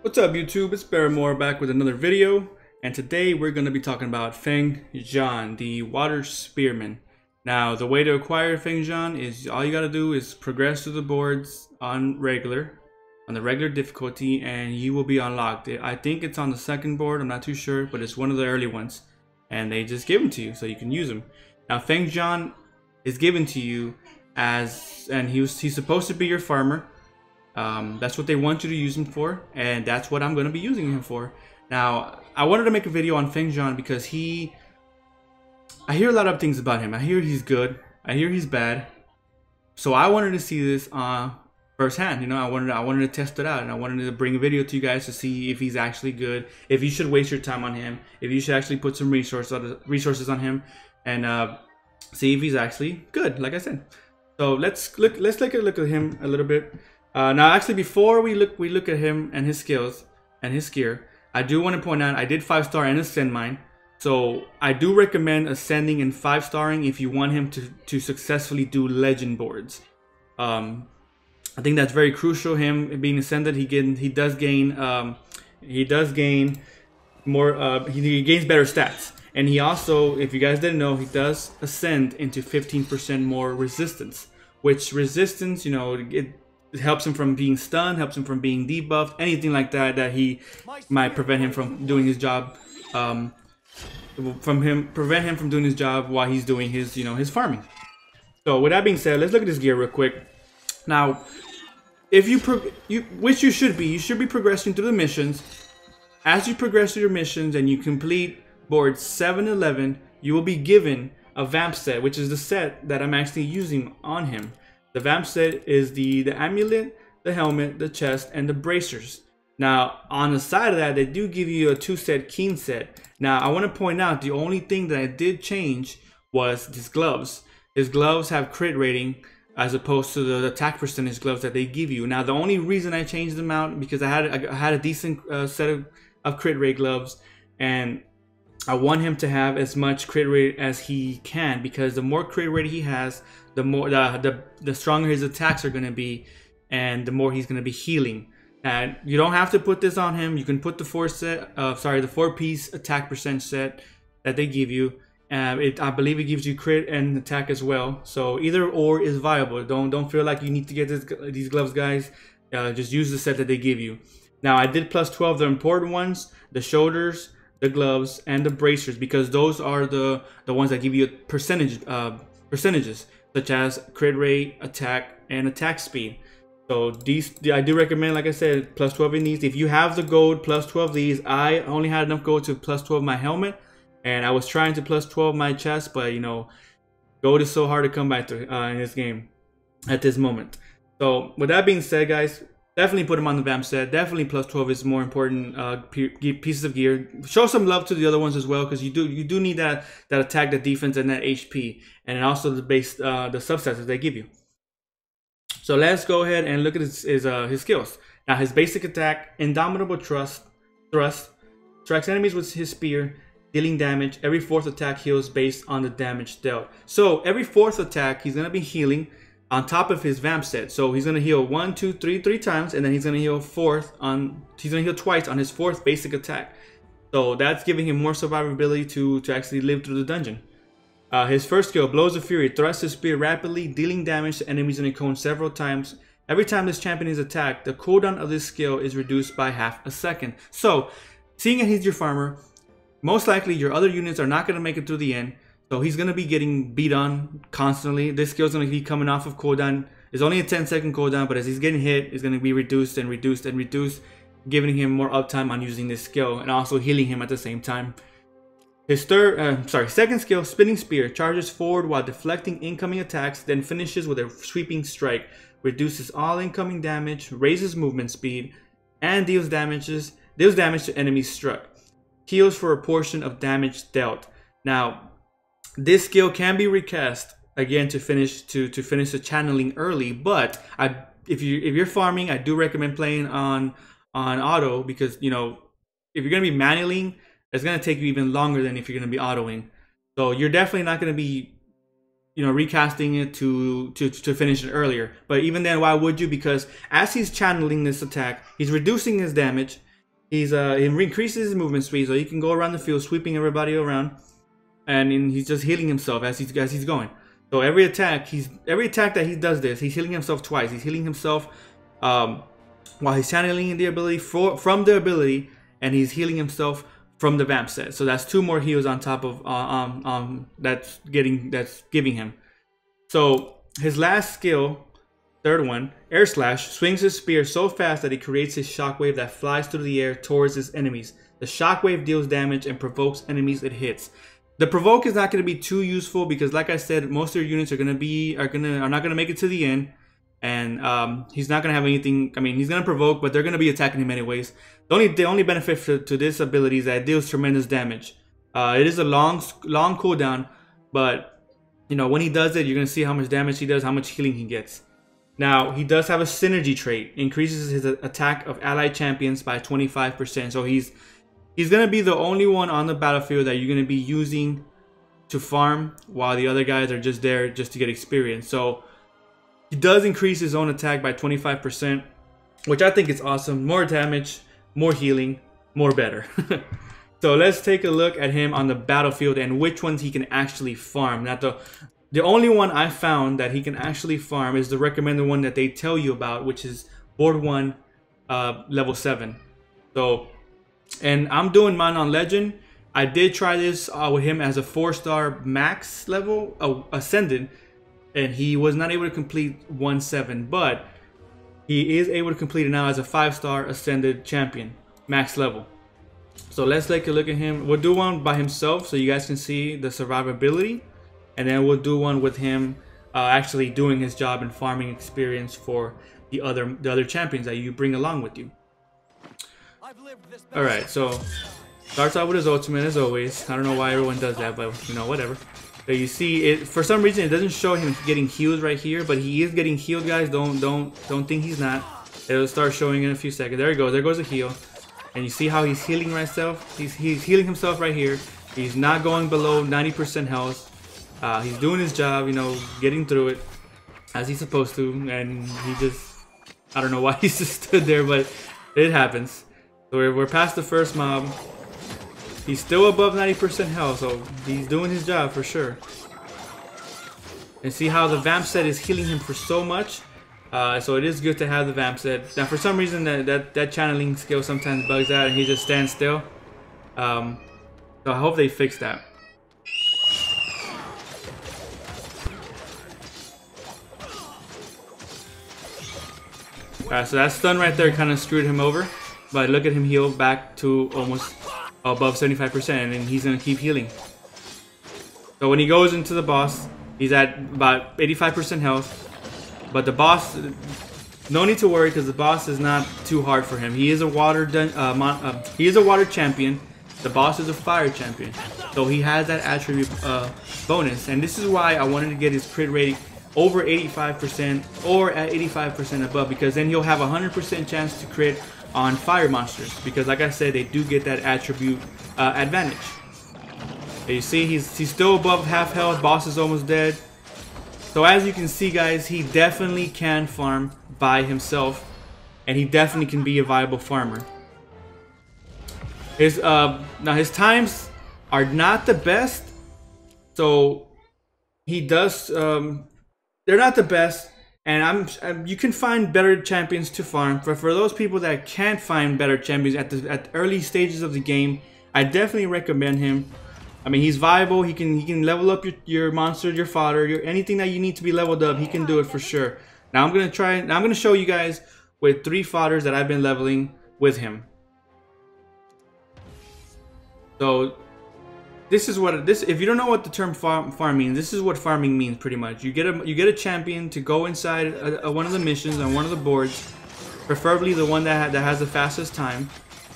What's up YouTube, it's Barrymore back with another video, and today we're going to be talking about Feng Xian, the water spearman. Now the way to acquire Feng Xian is all you got to do is progress through the boards on the regular difficulty, and you will be unlocked. I think it's on the second board, I'm not too sure, but it's one of the early ones, and they just give them to you so you can use them. Now Feng Xian is given to you and he's supposed to be your farmer. That's what they want you to use him for, and that's what I'm going to be using him for. Now, I wanted to make a video on Feng Xian because I hear a lot of things about him. I hear he's good, I hear he's bad, so I wanted to see this firsthand. You know, I wanted to test it out, and I wanted to bring a video to you guys to see if he's actually good, if you should waste your time on him, if you should actually put some resources on him, and see if he's actually good, like I said. So let's take a look at him a little bit. Now, actually, before we look at him and his skills and his gear, I do want to point out I did 5-star and ascend mine, so I do recommend ascending and 5-starring if you want him to successfully do legend boards. I think that's very crucial. Him being ascended, he does gain more. He gains better stats, and he also, if you guys didn't know, he does ascend into 15% more resistance. Which resistance, you know, it helps him from being stunned, helps him from being debuffed, anything like that he might prevent him from doing his job, prevent him from doing his job while he's doing his, you know, his farming. So with that being said, let's look at his gear real quick. Now, if which you should be progressing through the missions. As you progress through your missions and you complete boards 7 and 11, you will be given a Vamp set, which is the set that I'm actually using on him. The Vamp set is the amulet, the helmet, the chest, and the bracers. Now, on the side of that, they do give you a 2-set keen set. Now, I want to point out the only thing that I did change was his gloves. His gloves have crit rating as opposed to the attack percentage gloves that they give you. Now, the only reason I changed them out because I had a decent set of crit rate gloves, and I want him to have as much crit rate as he can, because the more crit rate he has, the more the stronger his attacks are going to be, and the more he's going to be healing. And you don't have to put this on him. You can put the 4-piece attack percent set that they give you. I believe it gives you crit and attack as well. So either or is viable. Don't feel like you need to get these gloves, guys. Just use the set that they give you. Now, I did plus 12 the important ones: the shoulders, the gloves, and the bracers, because those are the ones that give you percentages, such as crit rate, attack, and attack speed. So these, I do recommend, like I said, plus 12 in these. If you have the gold, plus 12 these. I only had enough gold to plus 12 my helmet, and I was trying to plus 12 my chest, but you know, gold is so hard to come by to in this game at this moment. So with that being said, guys, definitely put him on the Vamp set. Definitely plus 12 is more important pieces of gear. Show some love to the other ones as well, because you do need that attack, that defense, and that HP, and also the base the substats that they give you. So let's go ahead and look at his skills. Now, his basic attack: Indomitable Thrust, strikes enemies with his spear, dealing damage. Every 4th attack heals based on the damage dealt. So every 4th attack, he's gonna be healing on top of his Vamp set. So he's gonna heal 1, 2, 3 times, and then he's gonna heal twice on his 4th basic attack. So that's giving him more survivability to actually live through the dungeon. His first skill: Blows of Fury, thrusts his spear rapidly, dealing damage to enemies in a cone several times. Every time this champion is attacked, the cooldown of this skill is reduced by ½ a second. So, seeing as he's your farmer, most likely your other units are not gonna make it through the end. So he's going to be getting beat on constantly. This skill is going to be coming off of cooldown. It's only a 10-second cooldown, but as he's getting hit, it's going to be reduced and reduced and reduced, giving him more uptime on using this skill and also healing him at the same time. His second skill: Spinning Spear, charges forward while deflecting incoming attacks, then finishes with a sweeping strike. Reduces all incoming damage, raises movement speed, and deals damage to enemies struck. Heals for a portion of damage dealt. Now, this skill can be recast again to finish the channeling early, but if you're farming, I do recommend playing on auto, because you know, if you're gonna be manualing, it's gonna take you even longer than if you're gonna be autoing. So you're definitely not gonna be, you know, recasting it to finish it earlier. But even then, why would you? Because as he's channeling this attack, he's reducing his damage, he increases his movement speed, so he can go around the field sweeping everybody around, and he's just healing himself as he's going. So every attack that he does this, he's healing himself twice. He's healing himself while he's channeling the ability from the ability, and he's healing himself from the Vamp set. So that's 2 more heals on top of that's giving him. So his last skill, third one, Air Slash, swings his spear so fast that he creates a shockwave that flies through the air towards his enemies. The shockwave deals damage and provokes enemies it hits. The provoke is not going to be too useful because, like I said, most of your units are not going to make it to the end, and he's not going to have anything. I mean, he's going to provoke, but they're going to be attacking him anyways. The only benefit to this ability is that it deals tremendous damage. It is a long cooldown, but you know, when he does it, you're going to see how much damage he does, how much healing he gets. Now, he does have a synergy trait, increases his attack of allied champions by 25%. So he's going to be the only one on the battlefield that you're going to be using to farm, while the other guys are just there just to get experience. So he does increase his own attack by 25%, which I think is awesome. More damage, more healing, more better. So let's take a look at him on the battlefield and which ones he can actually farm. Now, the only one I found that he can actually farm is the recommended one that they tell you about, which is board 1, level 7. So, and I'm doing mine on Legend. I did try this with him as a 4-star max level, Ascended, and he was not able to complete 1-7, but he is able to complete it now as a 5-star Ascended champion, max level. So let's take a look at him. We'll do one by himself so you guys can see the survivability, and then we'll do one with him actually doing his job and farming experience for the other champions that you bring along with you. Alright, so starts out with his ultimate as always. I don't know why everyone does that, but you know, whatever. So you see it, for some reason it doesn't show him getting healed right here, but he is getting healed, guys. Don't think he's not. It'll start showing in a few seconds. There he goes. There goes a heal. And you see how he's healing himself? He's healing himself right here. He's not going below 90% health. He's doing his job, you know, getting through it as he's supposed to, and he just, I don't know why he just stood there, but it happens. So we're past the first mob. He's still above 90% health, so he's doing his job for sure. And see how the Vamp set is healing him for so much. So it is good to have the Vamp set. Now for some reason that channeling skill sometimes bugs out and he just stands still. So I hope they fix that. Alright, so that stun right there kind of screwed him over. But look at him heal back to almost above 75%, and then he's going to keep healing. So when he goes into the boss, he's at about 85% health. But the boss, no need to worry because the boss is not too hard for him. He is a water champion. The boss is a fire champion. So he has that attribute bonus. And this is why I wanted to get his crit rating over 85% or at 85% above, because then he'll have a 100% chance to crit on fire monsters, because like I said, they do get that attribute advantage. And you see he's still above half health. Boss is almost dead. So as you can see, guys, he definitely can farm by himself, and he definitely can be a viable farmer. Now his times are not the best, so he does they're not the best, and you can find better champions to farm. But for those people that can't find better champions at the early stages of the game, I definitely recommend him. I mean, he's viable. He can level up your monsters, your fodder, anything that you need to be leveled up. He can do it for sure. Now I'm gonna show you guys with 3 fodders that I've been leveling with him. So this is what if you don't know what the term farm means, this is what farming means pretty much. You get a champion to go inside one of the missions on one of the boards, preferably the one that has the fastest time,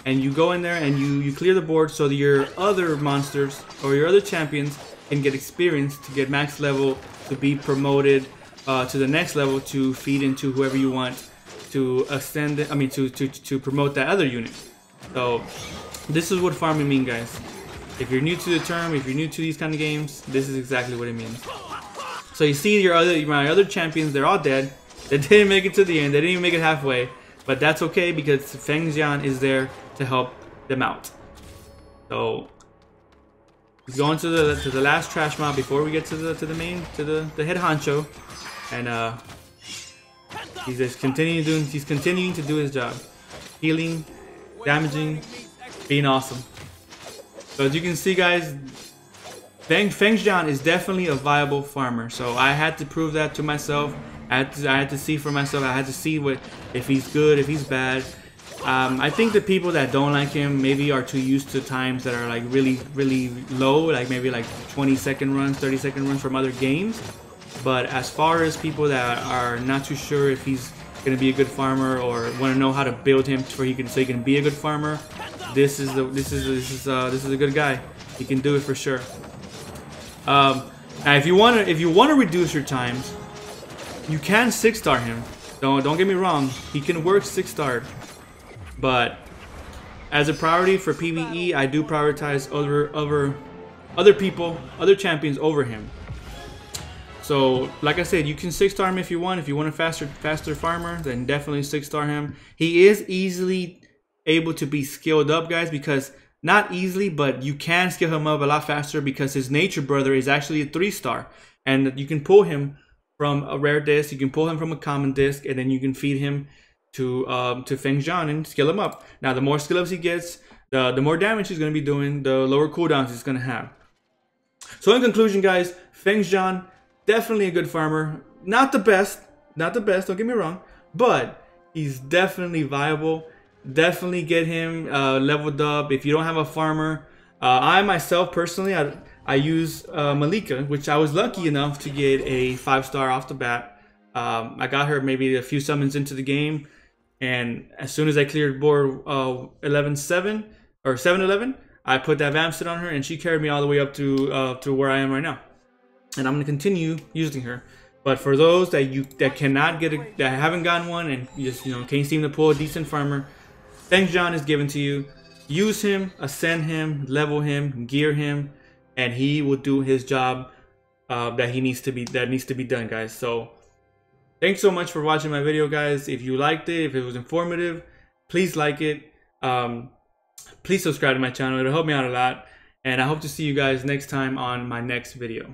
and you go in there and you clear the board so that your other monsters or your other champions can get experience to get max level, to be promoted to the next level, to feed into whoever you want to extend it, to promote that other unit. So this is what farming means, guys. If you're new to the term, if you're new to these kind of games, this is exactly what it means. So you see my other champions, they're all dead. They didn't make it to the end. They didn't even make it halfway. but that's okay because Feng Xian is there to help them out. So he's going to the last trash mob before we get to the main, to the head honcho, and he's continuing to do his job, healing, damaging, being awesome. So as you can see, guys, Feng Xian is definitely a viable farmer. So I had to prove that to myself. I had to see for myself. I had to see if he's good, if he's bad. I think the people that don't like him maybe are too used to times that are like really low, like maybe like 20-second runs, 30-second runs from other games. But as far as people that are not too sure if he's gonna be a good farmer or want to know how to build him so he can be a good farmer, this is a good guy. He can do it for sure. Now if you want to reduce your times, you can 6-star him. Don't get me wrong, he can work 6-starred. But as a priority for PvE, I do prioritize other people, other champions over him. So, like I said, you can 6-star him if you want. If you want a faster farmer, then definitely 6-star him. He is easily able to be skilled up, guys, because not easily, but you can skill him up a lot faster because his nature brother is actually a 3-star, and you can pull him from a rare disc, you can pull him from a common disc, and then you can feed him to Feng Xian and skill him up. Now, the more skill ups he gets, the more damage he's going to be doing, the lower cooldowns he's going to have. So in conclusion, guys, Feng Xian, definitely a good farmer. Not the best, don't get me wrong, but he's definitely viable. Definitely get him leveled up. If you don't have a farmer, I myself personally, I use Malika, which I was lucky enough to get a 5-star off the bat. I got her maybe a few summons into the game, and as soon as I cleared board 11-7 or 7-11, I put that Vamp sit on her, and she carried me all the way up to where I am right now. And I'm gonna continue using her. But for those that cannot get that haven't gotten one and just can't seem to pull a decent farmer, Feng Xian is given to you. Use him, ascend him, level him, gear him, and he will do his job that needs to be done, guys. So thanks so much for watching my video, guys. If you liked it, if it was informative, please like it. Please subscribe to my channel. It'll help me out a lot. And I hope to see you guys next time on my next video.